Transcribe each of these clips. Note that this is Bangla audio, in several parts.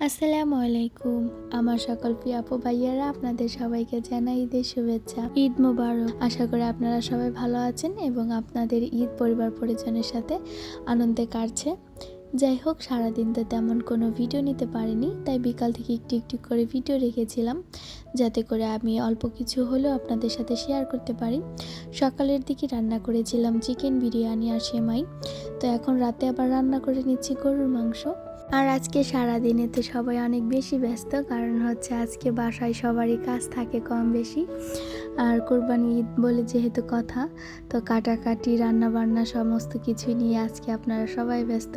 আসসালামু আলাইকুম। আমার সকল প্রিয় আপু ভাইয়ারা, আপনাদের সবাইকে জানাই ঈদের শুভেচ্ছা। ঈদ মোবারক। আশা করি আপনারা সবাই ভালো আছেন এবং আপনাদের ঈদ পরিবার পরিজনের সাথে আনন্দে কাটছে। যাই হোক, সারাদিন তো তেমন কোনো ভিডিও নিতে পারিনি, তাই বিকাল থেকে একটু একটু করে ভিডিও রেখেছিলাম যাতে করে আমি অল্প কিছু হলেও আপনাদের সাথে শেয়ার করতে পারি। সকালের দিকে রান্না করেছিলাম চিকেন বিরিয়ানি আর সেমাই, তো এখন রাতে আবার রান্না করে নিচ্ছি গরুর মাংস। আর আজকে সারাদিনেতে সবাই অনেক বেশি ব্যস্ত, কারণ হচ্ছে আজকে বাসায় সবারই কাজ থাকে কম বেশি। আর কোরবানি ঈদ বলে যেহেতু কথা, তো কাটাকাটি রান্নাবান্না সমস্ত কিছু নিয়ে আজকে আপনারা সবাই ব্যস্ত।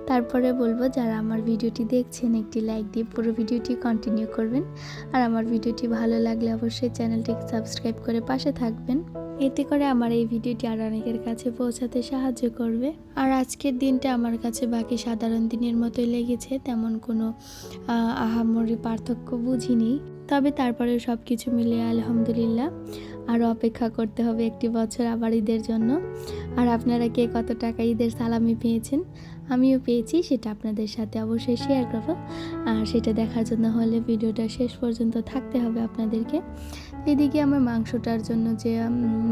তারপরে বলবো, যারা আমার ভিডিওটি দেখছেন একটি লাইক দিয়ে পুরো ভিডিওটি কন্টিনিউ করবেন। আর আমার ভিডিওটি ভালো লাগলে অবশ্যই চ্যানেলটিকে সাবস্ক্রাইব করে পাশে থাকবেন, এতে করে আমার এই ভিডিওটি আর অনেকের কাছে পৌঁছাতে সাহায্য করবে। আর আজকের দিনটা আমার কাছে বাকি সাধারণ দিনের মতোই লেগেছে, তেমন কোনো আহামরি পার্থক্য বুঝিনি। তবে তারপরে সব কিছু মিলিয়ে আলহামদুলিল্লাহ। আরও অপেক্ষা করতে হবে একটি বছর আবার ঈদের জন্য। আর আপনারা কে কত টাকা ঈদের সালামি পেয়েছেন, আমিও পেয়েছি, সেটা আপনাদের সাথে অবশ্যই শেয়ার করব। আর সেটা দেখার জন্য হলে ভিডিওটা শেষ পর্যন্ত থাকতে হবে আপনাদেরকে। এদিকে আমার মাংসটার জন্য যে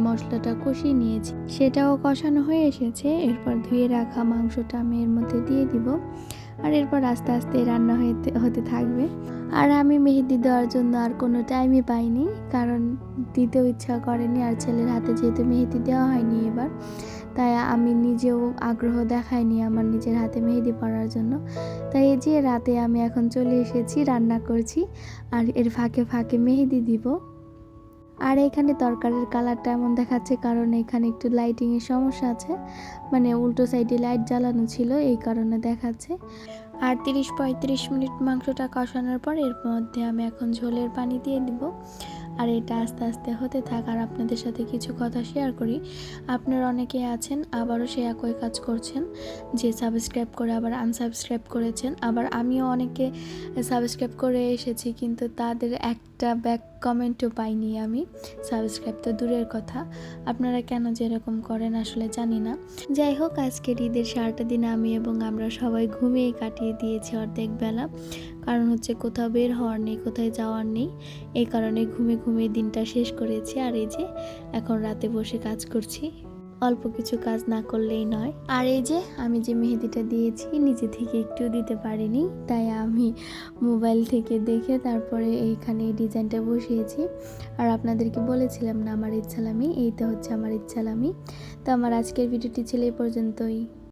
মশলাটা কষিয়ে নিয়েছি সেটাও কষানো হয়ে এসেছে। এরপর ধুয়ে রাখা মাংসটা আমি এর মধ্যে দিয়ে দিব, আর এরপর আস্তে আস্তে রান্না হতে থাকবে। আর আমি মেহেদি দেওয়ার জন্য আর কোনো টাইমই পাইনি, কারণ দিতেও ইচ্ছা করেনি। আর ছেলের হাতে যেহেতু মেহেদি দেওয়া হয়নি এবার, তাই আমি নিজেও আগ্রহ দেখাইনি আমার নিজের হাতে মেহেদি পরার জন্য। তাই এই যে রাতে আমি এখন চলে এসেছি, রান্না করছি আর এর ফাঁকে ফাঁকে মেহেদি দিব। আর এখানে তরকারির কালারটা এমন দেখাচ্ছে কারণ এখানে একটু লাইটিংয়ের সমস্যা আছে, মানে উল্টো সাইডে লাইট জ্বালানো ছিল, এই কারণে দেখাচ্ছে। আর 30-35 মিনিট মাংসটা কষানোর পর এর মধ্যে আমি এখন ঝোলের পানি দিয়ে দিব। আর এটা আস্তে আস্তে হতে থাক। আর আপনাদের সাথে কিছু কথা শেয়ার করি। আপনারা অনেকে আছেন আবারও সে একই কাজ করছেন, যে সাবস্ক্রাইব করে আবার আনসাবস্ক্রাইব করেছেন। আবার আমিও অনেকে সাবস্ক্রাইব করে এসেছি, কিন্তু তাদের একটা ব্যাক কমেন্টও পাইনি আমি। সাবস্ক্রাইব তো দূরের কথা, আপনারা কেন যে এরকম করেন আসলে জানি না। যাই হোক, আজকের ঈদের সারাটা দিন আমি এবং আমরা সবাই ঘুমিয়ে কাটিয়ে দিয়েছি অর্ধেক বেলা, কারণ হচ্ছে কোথাও বের হওয়ার নেই, কোথায় যাওয়ার নেই, এই কারণে ঘুমিয়ে দিনটা শেষ করেছি। আর এই যে এখন রাতে বসে কাজ করছি, অল্প কিছু কাজ না করলেই নয়। আর এই যে আমি যে মেহেদিটা দিয়েছি নিজে থেকে একটু দিতে পারিনি, তাই আমি মোবাইল থেকে দেখে তারপরে এইখানে এই ডিজাইনটা বসিয়েছি। আর আপনাদেরকে বলেছিলাম না আমার ঈদ সালামি, এই তো হচ্ছে আমার ঈদ সালামি। তো আমার আজকের ভিডিওটি ছিল এই পর্যন্তই।